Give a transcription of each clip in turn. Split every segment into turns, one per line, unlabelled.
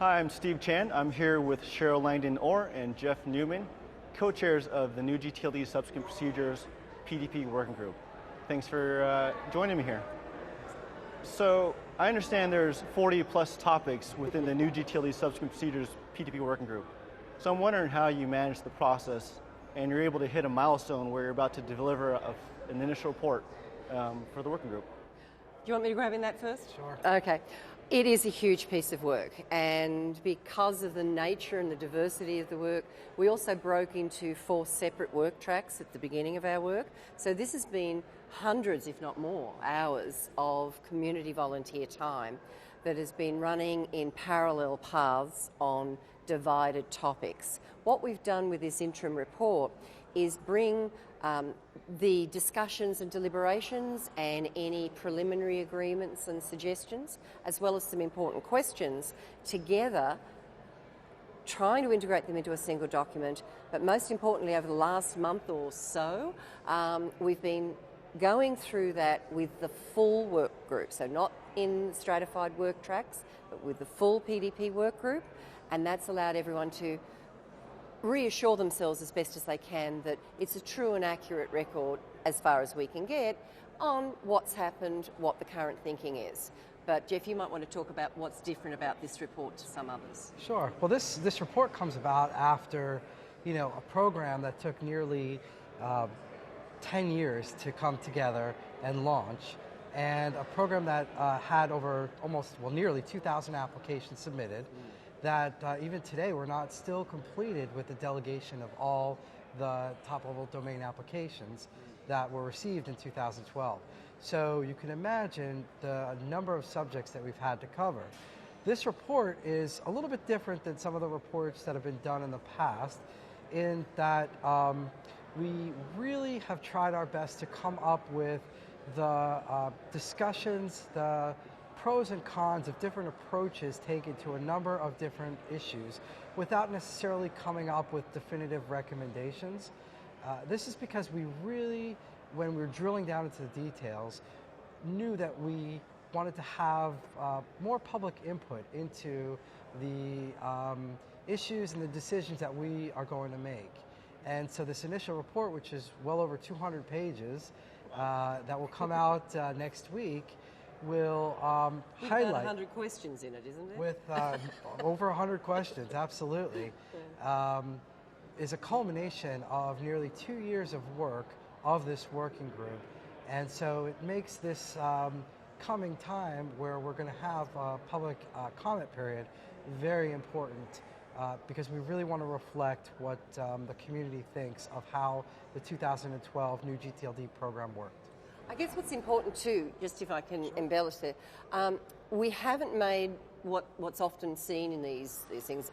Hi, I'm Steve Chan. I'm here with Cheryl Langdon-Orr and Jeff Newman, co-chairs of the new gTLD Subsequent Procedures PDP Working Group. Thanks for joining me here. So I understand there's 40 plus topics within the new gTLD Subsequent Procedures PDP Working Group. So I'm wondering how you manage the process and you're able to hit a milestone where you're about to deliver an initial report for the working group.
Do you want me to grab in that first?
Sure.
Okay. It is a huge piece of work, and because of the nature and the diversity of the work, we also broke into 4 separate work tracks at the beginning of our work. So this has been hundreds, if not more, hours of community volunteer time that has been running in parallel paths on divided topics. What we've done with this interim report is bring the discussions and deliberations and any preliminary agreements and suggestions, as well as some important questions, together, trying to integrate them into a single document. But most importantly, over the last month or so, we've been going through that with the full work group, so not in stratified work tracks, but with the full PDP work group, and that's allowed everyone to reassure themselves as best as they can that it's a true and accurate record, as far as we can get, on what's happened, what the current thinking is. But Jeff, you might want to talk about what's different about this report to some others.
Sure. Well, this report comes about after, a program that took nearly 10 years to come together and launch, and a program that had over nearly 2,000 applications submitted. That even today we're not still completed with the delegation of all the top-level domain applications that were received in 2012. So you can imagine the number of subjects that we've had to cover. This report is a little bit different than some of the reports that have been done in the past, in that we really have tried our best to come up with the discussions, the pros and cons of different approaches taken to a number of different issues without necessarily coming up with definitive recommendations. This is because we really, when we were drilling down into the details, knew that we wanted to have more public input into the issues and the decisions that we are going to make. And so this initial report, which is well over 200 pages, that will come out next week, will highlight...
About 100 questions in it, isn't it?
With over 100 questions, absolutely. Is a culmination of nearly 2 years of work of this working group. And so it makes this coming time where we're going to have a public comment period very important, because we really want to reflect what the community thinks of how the 2012 new gTLD program worked.
I guess what's important too, just if I can embellish there, we haven't made what's often seen in these things,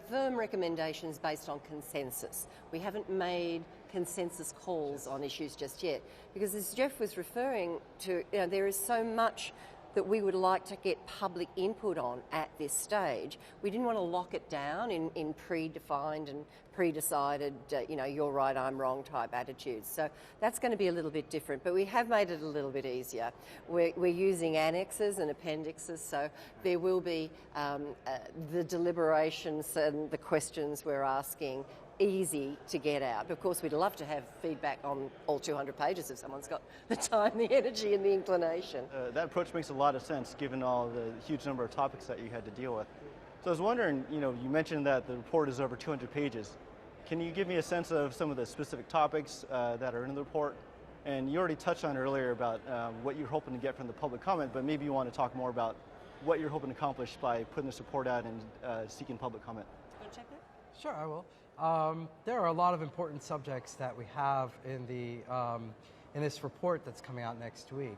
firm recommendations based on consensus. We haven't made consensus calls on issues just yet, because as Jeff was referring to, there is so much that we would like to get public input on at this stage. We didn't want to lock it down in predefined and pre-decided, you're right, I'm wrong type attitudes. So that's going to be a little bit different, but we have made it a little bit easier. We're using annexes and appendixes, so there will be the deliberations and the questions we're asking easy to get out. Of course, we'd love to have feedback on all 200 pages if someone's got the time, the energy, and the inclination.
That approach makes a lot of sense given all the huge number of topics that you had to deal with. So I was wondering, you mentioned that the report is over 200 pages. Can you give me a sense of some of the specific topics that are in the report? And you already touched on earlier about what you're hoping to get from the public comment, but maybe you want to talk more about what you're hoping to accomplish by putting this report out and seeking public comment.
You want to check that?
Sure, I will. There are a lot of important subjects that we have in in this report that's coming out next week.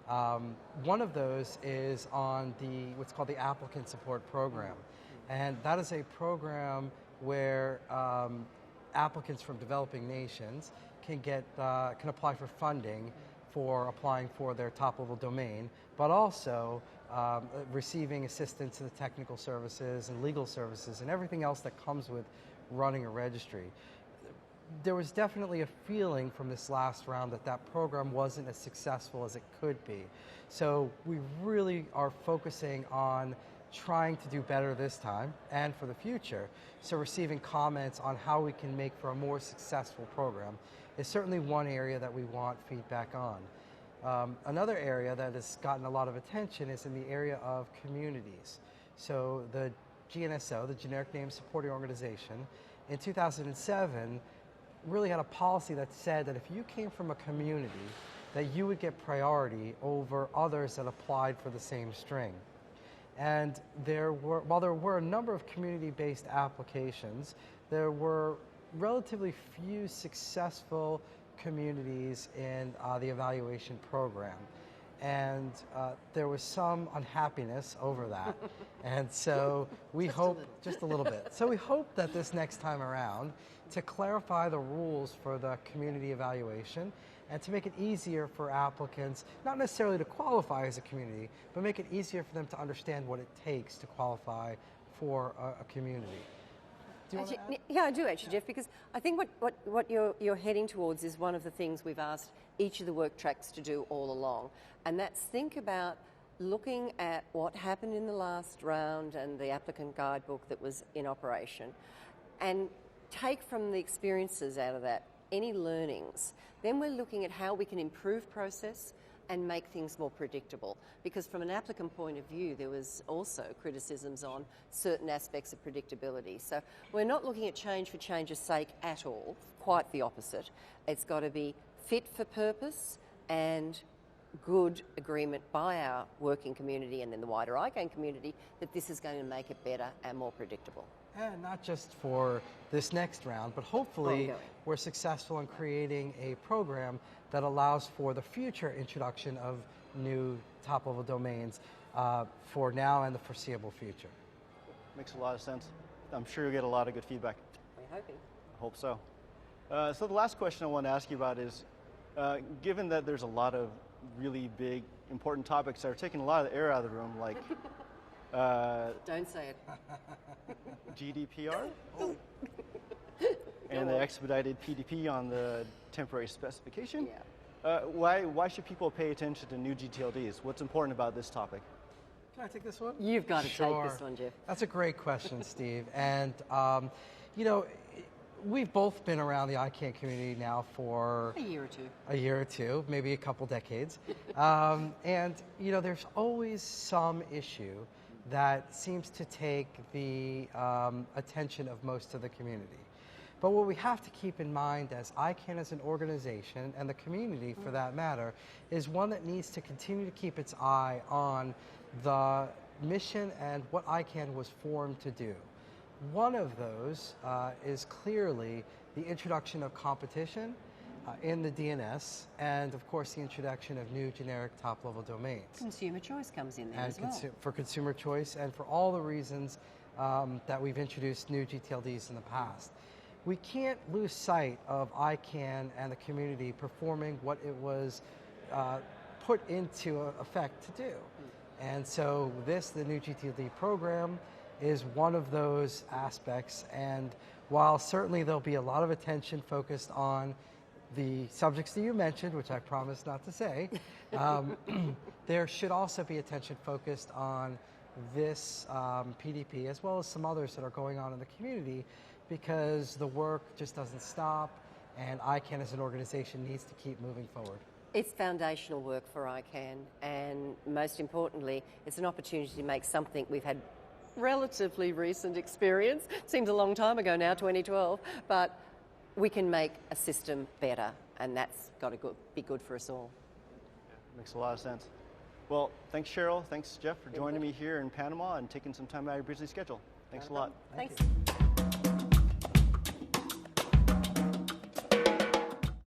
One of those is on what's called the Applicant Support Program, and that is a program where applicants from developing nations can apply for funding for applying for their top-level domain, but also receiving assistance in the technical services and legal services and everything else that comes with running a registry. There was definitely a feeling from this last round that that program wasn't as successful as it could be. So we really are focusing on trying to do better this time and for the future. So receiving comments on how we can make for a more successful program is certainly one area that we want feedback on. Another area that has gotten a lot of attention is in the area of communities. So the GNSO, the Generic Name Supporting Organization, in 2007 really had a policy that said that if you came from a community, that you would get priority over others that applied for the same string. And while there were a number of community-based applications, there were relatively few successful communities in the evaluation program. And there was some unhappiness over that. And so we hope, just a little bit. So we hope that this next time around, to clarify the rules for the community evaluation and to make it easier for applicants, not necessarily to qualify as a community, but make it easier for them to understand what it takes to qualify for a community. Do you want to add?
Yeah, I do actually, Jeff, because I think what you're heading towards is one of the things we've asked each of the work tracks to do all along, and that's think about looking at what happened in the last round and the applicant guidebook that was in operation, and take from the experiences out of that any learnings. Then we're looking at how we can improve process and make things more predictable. Because from an applicant point of view, there was also criticisms on certain aspects of predictability. So we're not looking at change for change's sake at all, quite the opposite. It's got to be fit for purpose and good agreement by our working community and then the wider ICANN community that this is going to make it better and more predictable.
And not just for this next round, but hopefully we're successful in creating a program that allows for the future introduction of new top-level domains for now and the foreseeable future.
Makes a lot of sense. I'm sure you'll get a lot of good feedback.
We're hoping.
I hope so. So the last question I want to ask you about is, given that there's a lot of really big, important topics that are taking a lot of the air out of the room, like
Don't say it.
GDPR and the expedited PDP on the temporary specification.
Yeah.
Why should people pay attention to new gTLDs? What's important about this topic?
Can I take this one?
You've got to
Sure.
take this one, Jeff.
That's a great question, Steve. And, you know, we've both been around the ICANN community now for
A year or two.
a year or two, maybe a couple decades. And, you know, there's always some issue that seems to take the attention of most of the community. But what we have to keep in mind as ICANN as an organization, and the community for that matter, is one that needs to continue to keep its eye on the mission and what ICANN was formed to do. One of those is clearly the introduction of competition in the DNS, and of course the introduction of new generic top-level domains.
Consumer choice comes in there
And
as well.
for consumer choice, and for all the reasons that we've introduced new gTLDs in the past. We can't lose sight of ICANN and the community performing what it was put into effect to do. And so the new gTLD program, is one of those aspects. And while certainly there'll be a lot of attention focused on the subjects that you mentioned, which I promised not to say, there should also be attention focused on this PDP, as well as some others that are going on in the community, because the work just doesn't stop, and ICANN as an organization needs to keep moving forward.
It's foundational work for ICANN, and most importantly, it's an opportunity to make something we've had relatively recent experience. Seems a long time ago now, 2012, but we can make a system better, and that's got to be good for us all.
Yeah, makes a lot of sense. Well, thanks, Cheryl. Thanks, Jeff, for joining me here in Panama and taking some time out of your busy schedule. Thanks a lot.
Thanks.